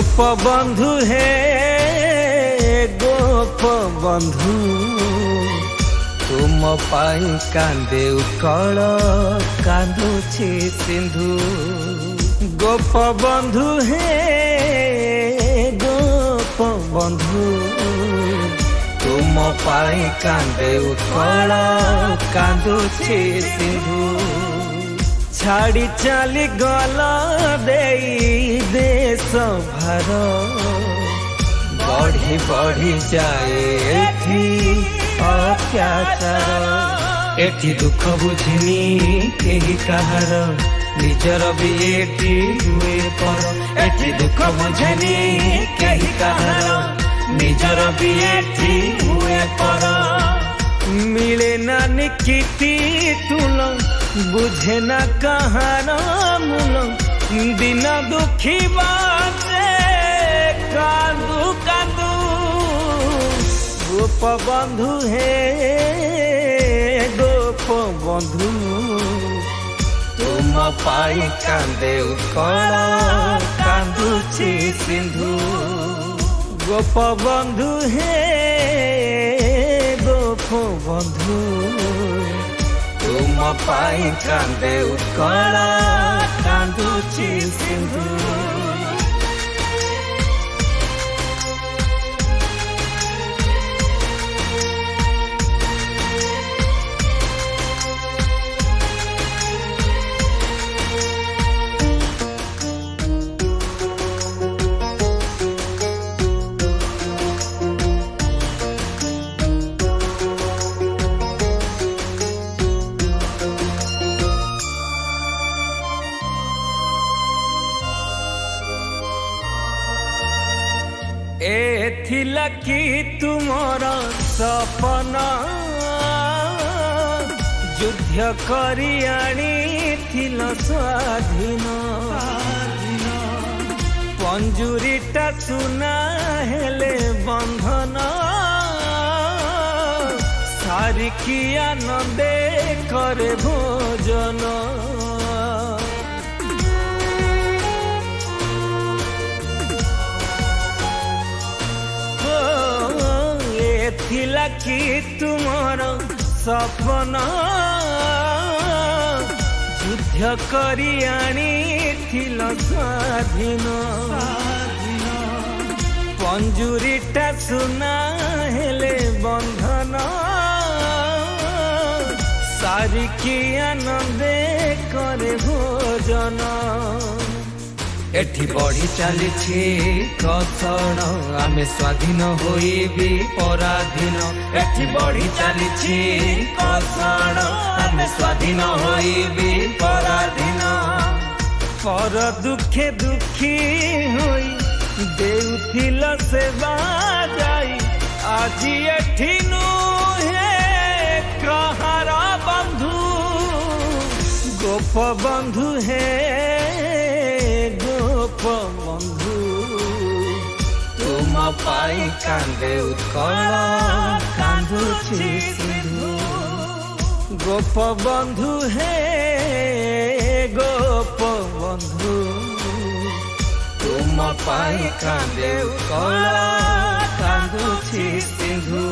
गोप बंधु हे गोप बंधु तुम पाई कांदे उकल कांदुछि सिंधु। गोप बंधु हे गोप बंधु तुम पाई कांदे उकल कांदुछि सिंधु। छाड़ी चली गला देश भार बढ़ी बढ़ी जाए अत्याचार। एठी दुख बुझिनी केही कहार निजर भी एठी हुए पर। एठी दुख बुझिनी केही कहार निजर भी एठी हुए पर। मिले ना निकिती तुल बुझे न कहार मूल दिन दुखी बाटे कांदू कांदू। गोप बंधु हे गोप बंधु तुम पाई कांदे उकल कांदुछि सिंधु। गोप बंधु हे गोप बंधु तुम पाई कांदे उकल कांदुछि सिंधु। एथिला कि तुमर सपना युद्ध करी आनिथिल स्वाधीन। पंजुरीटा सुना हेले बंधन सारिकी आनंदे करे भोजन। थिला कि तुमर सपना युद्ध करी आनिथिल स्वाधीन। पंजुरीटा सुना हेले बंधन सारिकी आनंदे करे भोजन। एठी बढ़ी चली कषण आमे स्वाधीन होई भी पराधीन। एठी बढ़ी चली कषण आमे स्वाधीन होई भी पराधीन। पर दुखे दुखी होई देउथिल सेवा जाई आजी एठी नुहे कहार बंधु। गोप बंधु हे गोप बंधु तुम पाई कांदे उकल कांदुछि सिंधु। गोप बंधु हे गोप बंधु तुम पाई कांदे उकल कांदुछि सिंधु।